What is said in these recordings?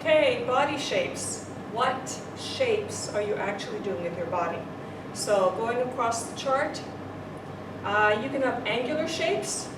Okay, body shapes. What shapes are you actually doing with your body? So going across the chart, you can have angular shapes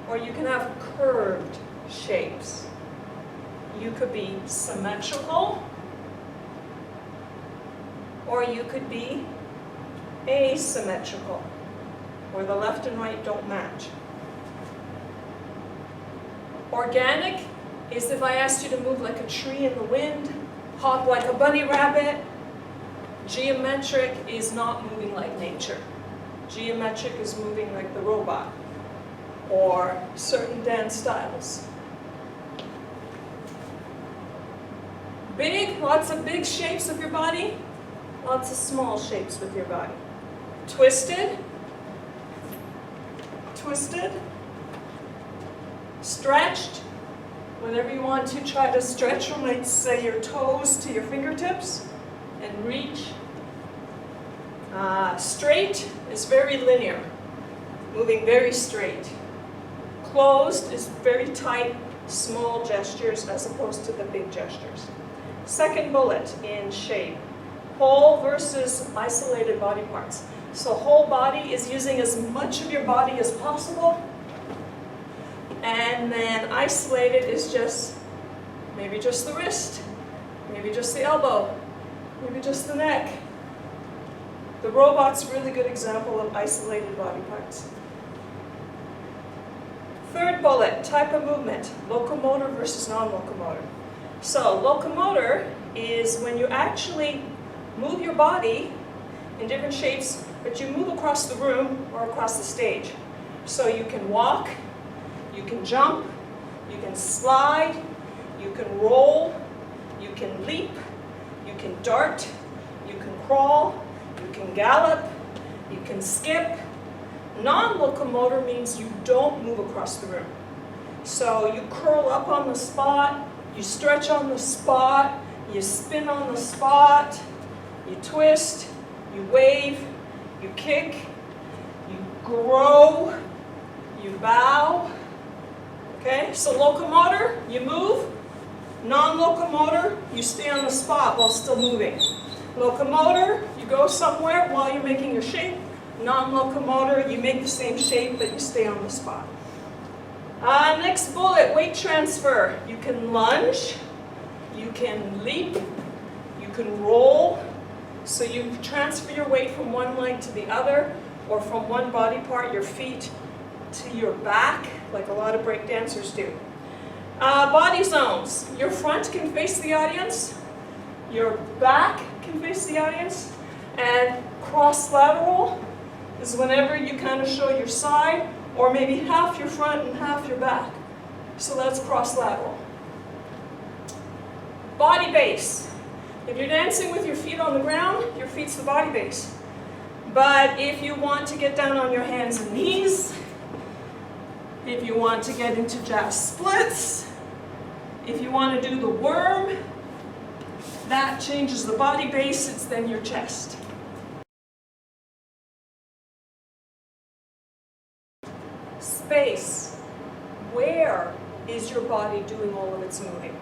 or you can have curved shapes. You could be symmetrical or you could be asymmetrical, where the left and right don't match. Organic is if I asked you to move like a tree in the wind, hop like a bunny rabbit. Geometric is not moving like nature. Geometric is moving like the robot or certain dance styles. Big, lots of big shapes of your body, lots of small shapes with your body. Twisted, twisted, stretched. Whenever you want to try to stretch from, let's say, your toes to your fingertips and reach. Straight is very linear, moving very straight. Closed is very tight, small gestures as opposed to the big gestures. Second bullet in shape, whole versus isolated body parts. So whole body is using as much of your body as possible. And then isolated is just, maybe just the wrist, maybe just the elbow, maybe just the neck. The robot's a really good example of isolated body parts. Third bullet, type of movement, locomotor versus non-locomotor. So locomotor is when you actually move your body in different shapes, but you move across the room or across the stage. So you can walk, you can jump, you can slide, you can roll, you can leap, you can dart, you can crawl, you can gallop, you can skip. Non-locomotor means you don't move across the room. So you curl up on the spot, you stretch on the spot, you spin on the spot, you twist, you wave, you kick, you grow, you bow. Okay, so locomotor, you move. Non-locomotor, you stay on the spot while still moving. Locomotor, you go somewhere while you're making your shape. Non-locomotor, you make the same shape, but you stay on the spot. Next bullet, weight transfer. You can lunge, you can leap, you can roll. So you transfer your weight from one leg to the other, or from one body part, your feet, to your back, like a lot of break dancers do. Body zones. Your front can face the audience, your back can face the audience, and cross-lateral is whenever you kind of show your side, or maybe half your front and half your back. So that's cross-lateral. Body base. If you're dancing with your feet on the ground, your feet's the body base. But if you want to get down on your hands and knees, if you want to get into jazz splits, if you want to do the worm, that changes the body base, it's then your chest. Space. Where is your body doing all of its moving?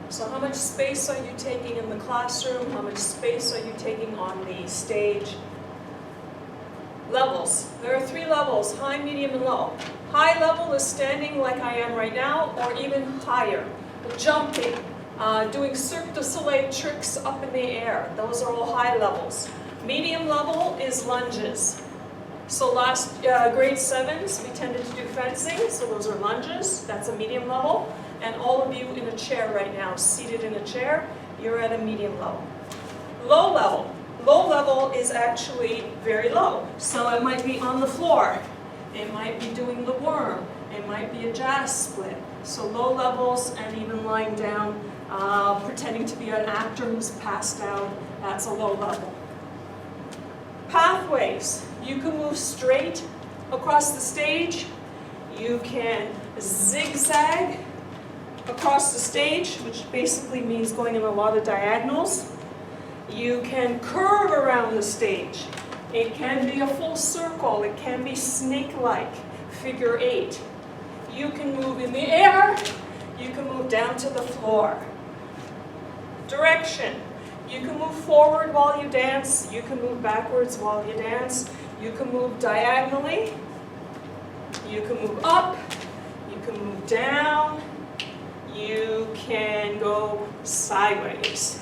So how much space are you taking in the classroom? How much space are you taking on the stage? Levels. There are 3 levels, high, medium, and low. High level is standing like I am right now, or even higher. Jumping, doing Cirque du Soleil tricks up in the air. Those are all high levels. Medium level is lunges. So last grade 7s, we tended to do fencing, so those are lunges. That's a medium level. And all of you in a chair right now, seated in a chair, you're at a medium level. Low level. Low level is actually very low. So it might be on the floor. It might be doing the worm. It might be a jazz split. So low levels and even lying down, pretending to be an actor who's passed out, that's a low level. Pathways. You can move straight across the stage. You can zigzag across the stage, which basically means going in a lot of diagonals. You can curve around the stage. It can be a full circle. It can be snake-like, figure 8. You can move in the air. You can move down to the floor. Direction. You can move forward while you dance. You can move backwards while you dance. You can move diagonally. You can move up. You can move down. You can go sideways.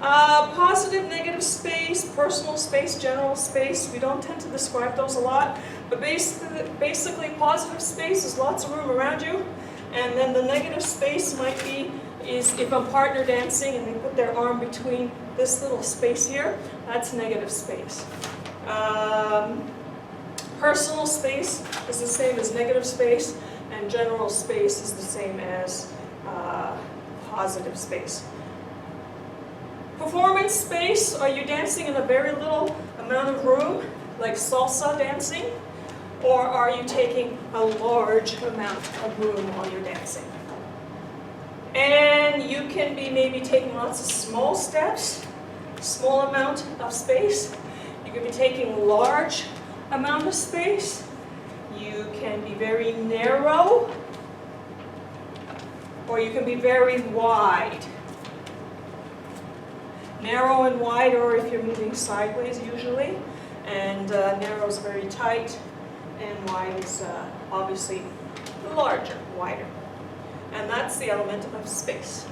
Positive, negative space, personal space, general space. We don't tend to describe those a lot, but basically positive space is lots of room around you, and then the negative space might be is if I'm partner dancing and they put their arm between this little space here, that's negative space. Personal space is the same as negative space, and general space is the same as positive space. Performance space, are you dancing in a very little amount of room, like salsa dancing? Or are you taking a large amount of room while you're dancing? And you can be maybe taking lots of small steps, small amount of space. You can be taking large amount of space. You can be very narrow, or you can be very wide. Narrow and wide, or if you're moving sideways usually, and narrow is very tight, and wide is obviously larger, wider. And that's the element of space.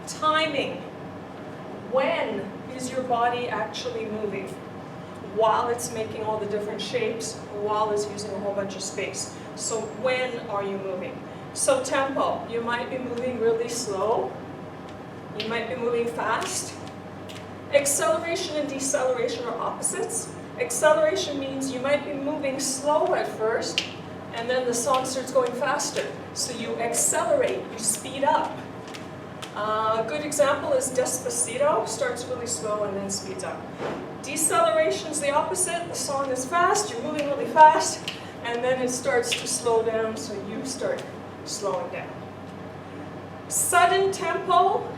Timing. When is your body actually moving? While it's making all the different shapes, while it's using a whole bunch of space. So when are you moving? So tempo, you might be moving really slow. You might be moving fast. Acceleration and deceleration are opposites. Acceleration means you might be moving slow at first, and then the song starts going faster. So you accelerate, you speed up. A good example is Despacito, starts really slow and then speeds up. Deceleration is the opposite. The song is fast, you're moving really fast, and then it starts to slow down, so you start slowing down. Sudden tempo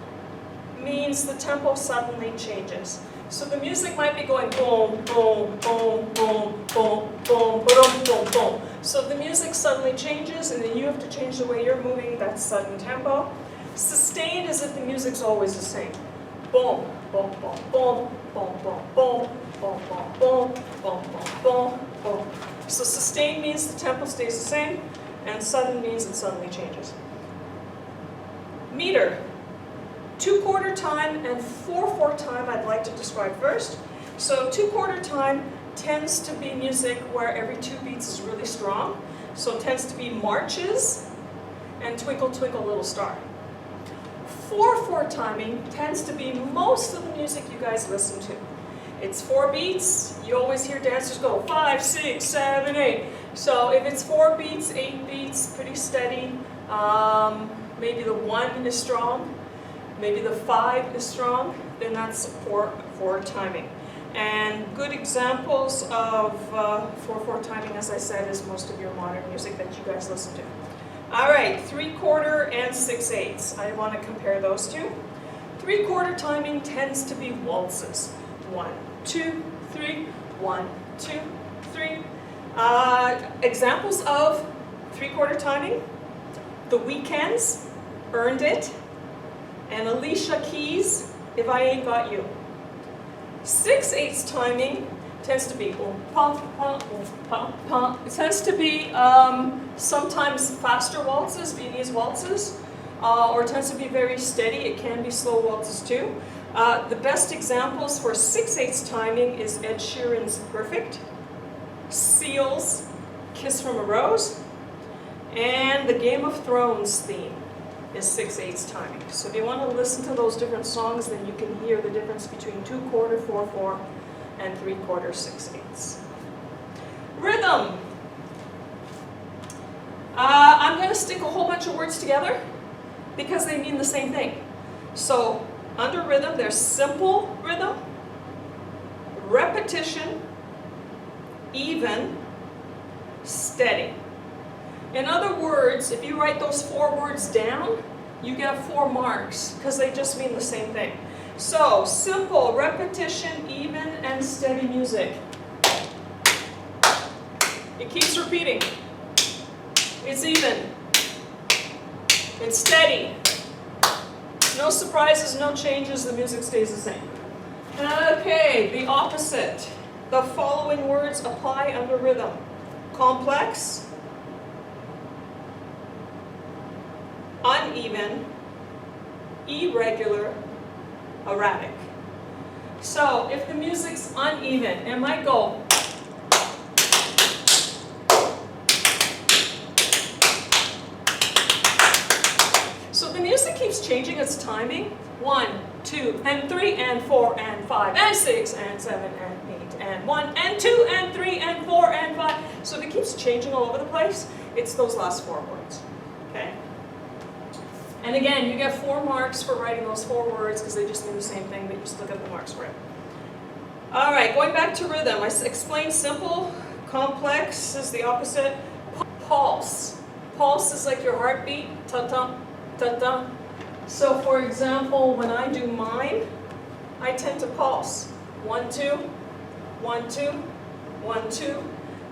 means the tempo suddenly changes. So the music might be going boom, boom, boom, boom, boom, boom, boom, boom, boom. So if the music suddenly changes and then you have to change the way you're moving, that's sudden tempo. Sustained is if the music's always the same. Boom, boom, boom, boom, boom, boom, boom, boom, boom, boom, boom, boom, boom, boom. So sustained means the tempo stays the same, and sudden means it suddenly changes. Meter. 2/4 time and 4/4 time I'd like to describe first. So 2/4 time tends to be music where every 2 beats is really strong. So it tends to be marches and Twinkle Twinkle Little Star. 4/4 timing tends to be most of the music you guys listen to. It's 4 beats. You always hear dancers go 5, 6, 7, 8. So if it's 4 beats, 8 beats, pretty steady. Maybe the 1 is strong. Maybe the 5 is strong, then that's 4/4 timing. And good examples of 4/4 timing, as I said, is most of your modern music that you guys listen to. All right, 3/4 and 6/8. I want to compare those two. 3/4 timing tends to be waltzes. 1, 2, 3, 1, 2, 3. Examples of 3/4 timing: The Weeknd's Earned It, and Alicia Keys, If I Ain't Got You. 6/8 timing tends to be pum, pum, pum, pum. It tends to be sometimes faster waltzes, Viennese waltzes, or it tends to be very steady. It can be slow waltzes too. The best examples for 6/8 timing is Ed Sheeran's Perfect, Seal's Kiss from a Rose, and the Game of Thrones theme is 6/8 timing. So if you want to listen to those different songs, then you can hear the difference between 2/4, 4/4, and 3/4, 6/8. Rhythm. I'm going to stick a whole bunch of words together because they mean the same thing. So under rhythm, there's simple rhythm, repetition, even, steady. In other words, if you write those 4 words down, you get 4 marks because they just mean the same thing. So, simple, repetition, even, and steady music. It keeps repeating. It's even. It's steady. No surprises, no changes, the music stays the same. Okay, the opposite. The following words apply under rhythm. Complex, uneven, irregular, erratic. So if the music's uneven, it might go. So the music keeps changing its timing. 1, 2, and 3, and 4, and 5, and 6, and 7, and 8, and 1, and 2, and 3, and 4, and 5. So if it keeps changing all over the place, it's those last 4 words. Okay? And again, you get 4 marks for writing those 4 words because they just mean the same thing, but you still get the marks for it. All right, going back to rhythm. I explained simple, complex is the opposite. Pulse. Pulse is like your heartbeat. Ta-ta, ta-ta. So for example, when I do mine, I tend to pulse. 1, 2, 1, 2, 1, 2.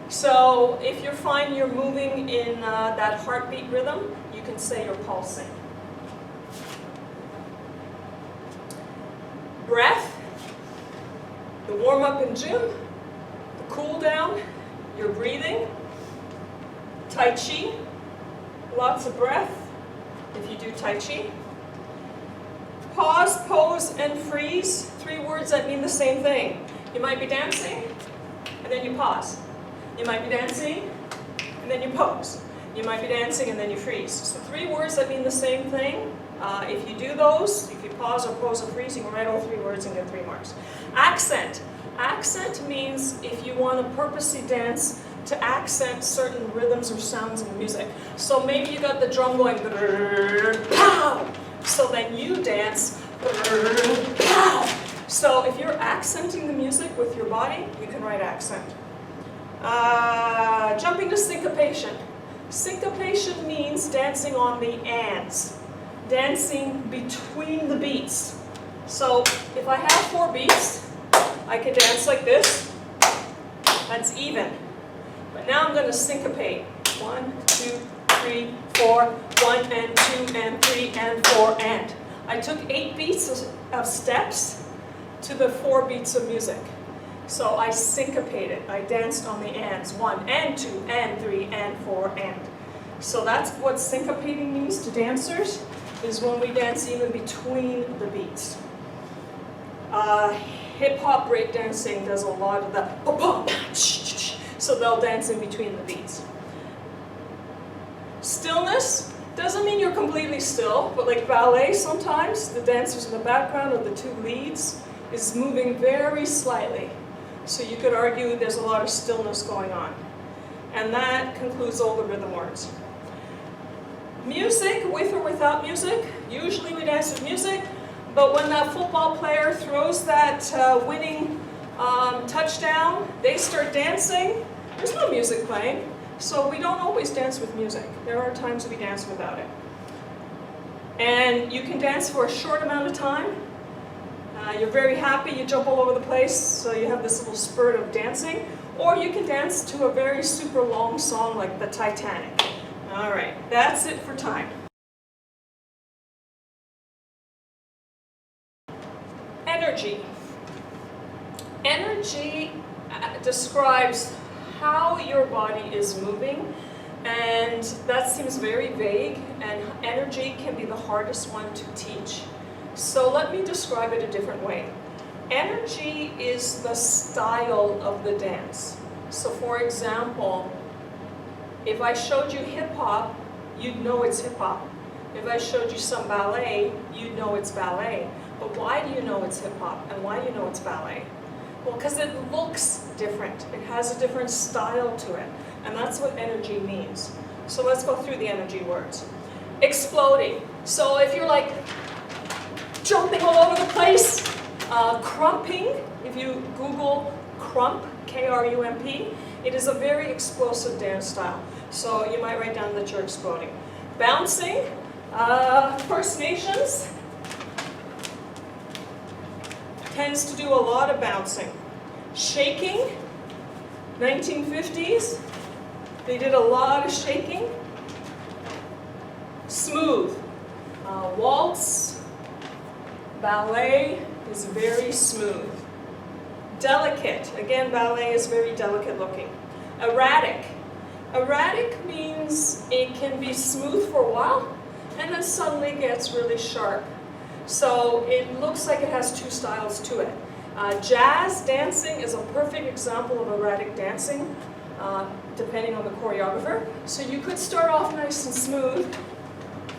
So if you find you're moving in that heartbeat rhythm, you can say you're pulsing. Breath, the warm-up in gym, the cool-down, your breathing. Tai Chi, lots of breath if you do Tai Chi. Pause, pose, and freeze, 3 words that mean the same thing. You might be dancing, and then you pause. You might be dancing, and then you pose. You might be dancing, and then you freeze. So 3 words that mean the same thing. If you do those, if you pause or pose or freeze, you can write all 3 words and get 3 marks. Accent. Accent means if you want to purposely dance to accent certain rhythms or sounds in the music. So maybe you got the drum going, pow! So then you dance, pow! So if you're accenting the music with your body, you can write accent. Jumping to syncopation. Syncopation means dancing on the ands, dancing between the beats. So if I have 4 beats, I can dance like this. That's even. But now I'm going to syncopate. 1, 2, 3, 4, 1 and 2 and 3 and 4 and. I took 8 beats of steps to the 4 beats of music. So I syncopated. I danced on the ands. 1 and 2 and 3 and 4 and. So that's what syncopating means to dancers, is when we dance even between the beats. Hip-hop breakdancing does a lot of that. So they'll dance in between the beats. Stillness doesn't mean you're completely still, but like ballet sometimes, the dancers in the background or the 2 leads is moving very slightly. So you could argue there's a lot of stillness going on. And that concludes all the rhythm words. Music, with or without music. Usually we dance with music, but when that football player throws that winning touchdown, they start dancing. There's no music playing, so we don't always dance with music. There are times we dance without it. And you can dance for a short amount of time. You're very happy, you jump all over the place, so you have this little spurt of dancing. Or you can dance to a very super long song like the Titanic. All right, that's it for time. Energy. Energy describes how your body is moving, and that seems very vague, and energy can be the hardest one to teach. So let me describe it a different way. Energy is the style of the dance. So for example, if I showed you hip-hop, you'd know it's hip-hop. If I showed you some ballet, you'd know it's ballet. But why do you know it's hip-hop, and why do you know it's ballet? Well, because it looks different. It has a different style to it. And that's what energy means. So let's go through the energy words. Exploding. So if you're like jumping all over the place, crumping, if you Google crump, K-R-U-M-P, it is a very explosive dance style. So you might write down that you're exploding. Bouncing, First Nations tends to do a lot of bouncing. Shaking, 1950s, They did a lot of shaking. Smooth. Waltz, ballet is very smooth. Delicate. Again, ballet is very delicate looking. Erratic. Erratic means it can be smooth for a while and then suddenly gets really sharp. So it looks like it has two styles to it. Jazz dancing is a perfect example of erratic dancing, depending on the choreographer. So you could start off nice and smooth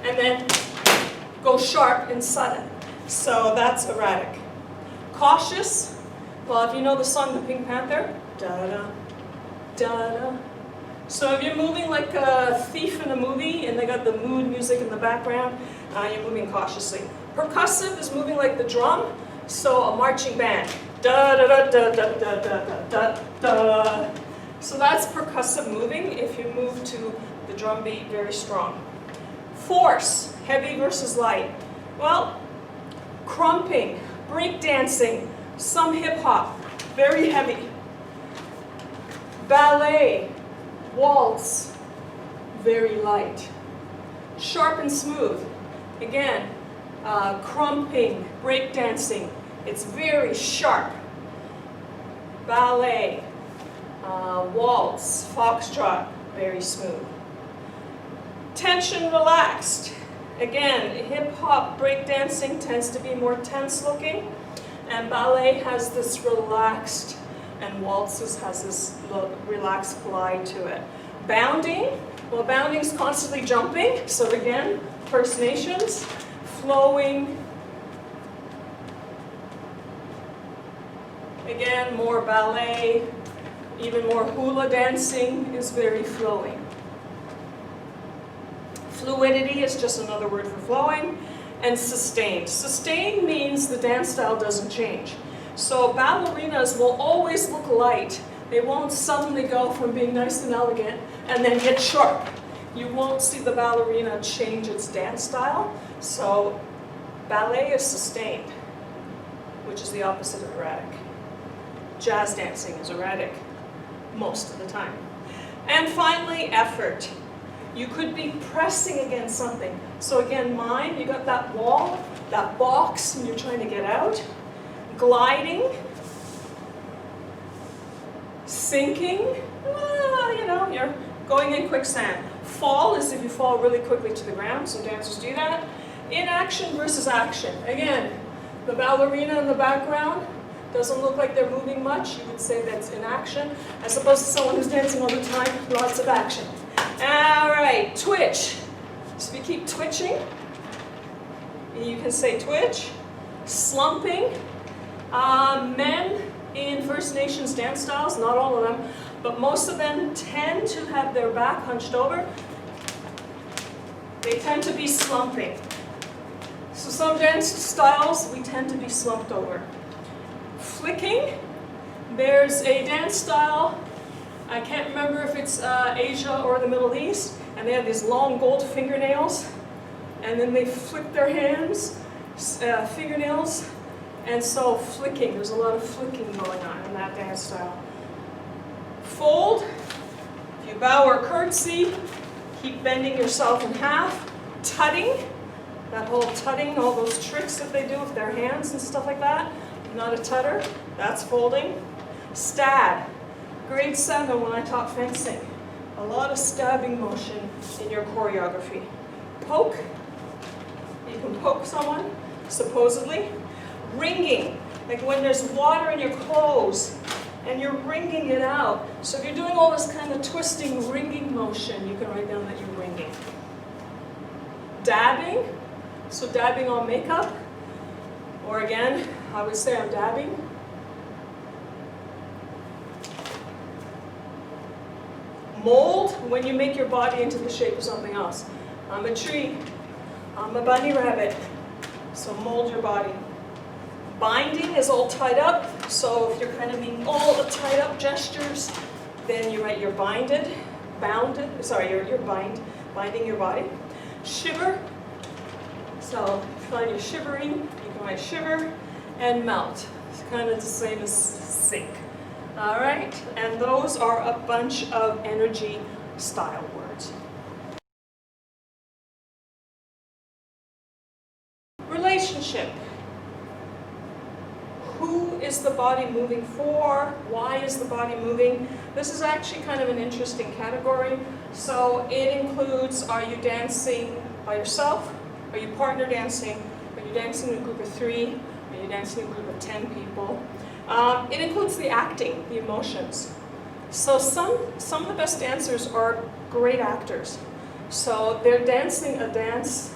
and then go sharp and sudden. So that's erratic. Cautious. Well, if you know the song The Pink Panther, da-da, da-da. So if you're moving like a thief in a movie and they got the mood music in the background, you're moving cautiously. Percussive is moving like the drum, so a marching band. Da-da-da-da-da-da-da-da-da. So that's percussive moving if you move to the drum beat very strong. Force, heavy versus light. Well, crumping, breakdancing, some hip hop, very heavy. Ballet, waltz, very light. Sharp and smooth, again, crumping, breakdancing, it's very sharp. Ballet, waltz, foxtrot, very smooth. Tension, relaxed. Again, hip-hop breakdancing tends to be more tense looking, and ballet has this relaxed, and waltzes has this relaxed glide to it. Bounding, well, bounding is constantly jumping, so again, First Nations, flowing. Again, more ballet, even more hula dancing is very flowing. Fluidity is just another word for flowing. And sustained. Sustained means the dance style doesn't change. So ballerinas will always look light. They won't suddenly go from being nice and elegant and then get sharp. You won't see the ballerina change its dance style. So ballet is sustained, which is the opposite of erratic. Jazz dancing is erratic most of the time. And finally, effort. You could be pressing against something. So again, mime, you got that wall, that box, and you're trying to get out. Gliding. Sinking. You know, you're going in quicksand. Fall is if you fall really quickly to the ground, so dancers do that. Inaction versus action. Again, the ballerina in the background doesn't look like they're moving much. You would say that's inaction, as opposed to someone who's dancing all the time, lots of action. All right, twitch. So if you keep twitching, you can say twitch. Slumping. Men in First Nations dance styles, not all of them, but most of them tend to have their back hunched over. They tend to be slumping. So some dance styles, we tend to be slumped over. Flicking. There's a dance style, I can't remember if it's Asia or the Middle East, and they have these long gold fingernails, and then they flick their hands, fingernails, and so flicking, there's a lot of flicking going on in that dance style. Fold, if you bow or curtsy, keep bending yourself in half. Tutting, that whole tutting, all those tricks that they do with their hands and stuff like that, not a tutter, that's folding. Stab. Grade 7 when I taught fencing. A lot of stabbing motion in your choreography. Poke. You can poke someone, supposedly. Wringing. Like when there's water in your clothes and you're wringing it out. So if you're doing all this kind of twisting, wringing motion, you can write down that you're wringing. Dabbing. So dabbing on makeup. Or again, I would say I'm dabbing. Mold, when you make your body into the shape of something else. I'm a tree. I'm a bunny rabbit. So mold your body. Binding is all tied up. So if you're kind of being all the tied up gestures, then you write you're binded, bounded. Sorry, you're binding your body. Shiver. So if you find you're shivering, you can write shiver. And melt. It's kind of the same as sink. All right, and those are a bunch of energy style words. Relationship. Who is the body moving for? Why is the body moving? This is actually kind of an interesting category. So it includes, are you dancing by yourself? Are you partner dancing? Are you dancing in a group of 3? Are you dancing in a group of 10 people? It includes the acting, the emotions. So some of the best dancers are great actors. So they're dancing a dance,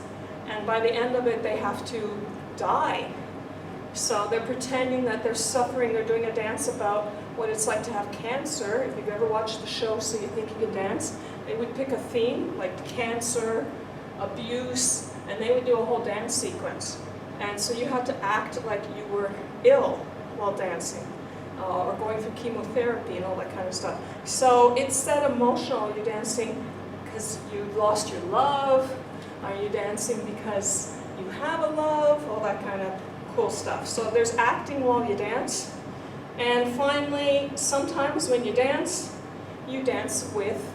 and by the end of it they have to die. So they're pretending that they're suffering. They're doing a dance about what it's like to have cancer. If you've ever watched the show So You Think You Can Dance, they would pick a theme like cancer, abuse, and they would do a whole dance sequence. And so you had to act like you were ill while dancing, or going through chemotherapy and all that kind of stuff. So it's that emotional. You're dancing because you lost your love. Are you dancing because you have a love? All that kind of cool stuff. So there's acting while you dance. And finally, sometimes when you dance with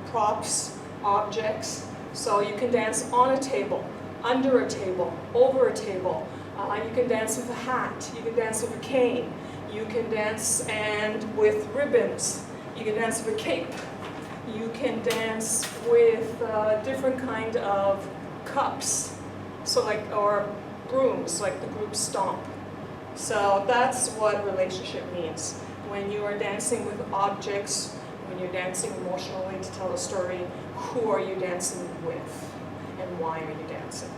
props, objects. So you can dance on a table, under a table, over a table. You can dance with a hat. You can dance with a cane. You can dance with ribbons. You can dance with a cape. You can dance with different kind of cups. So or brooms, like the group stomp. So that's what relationship means. When you are dancing with objects, when you're dancing emotionally to tell a story, who are you dancing with? And why are you dancing?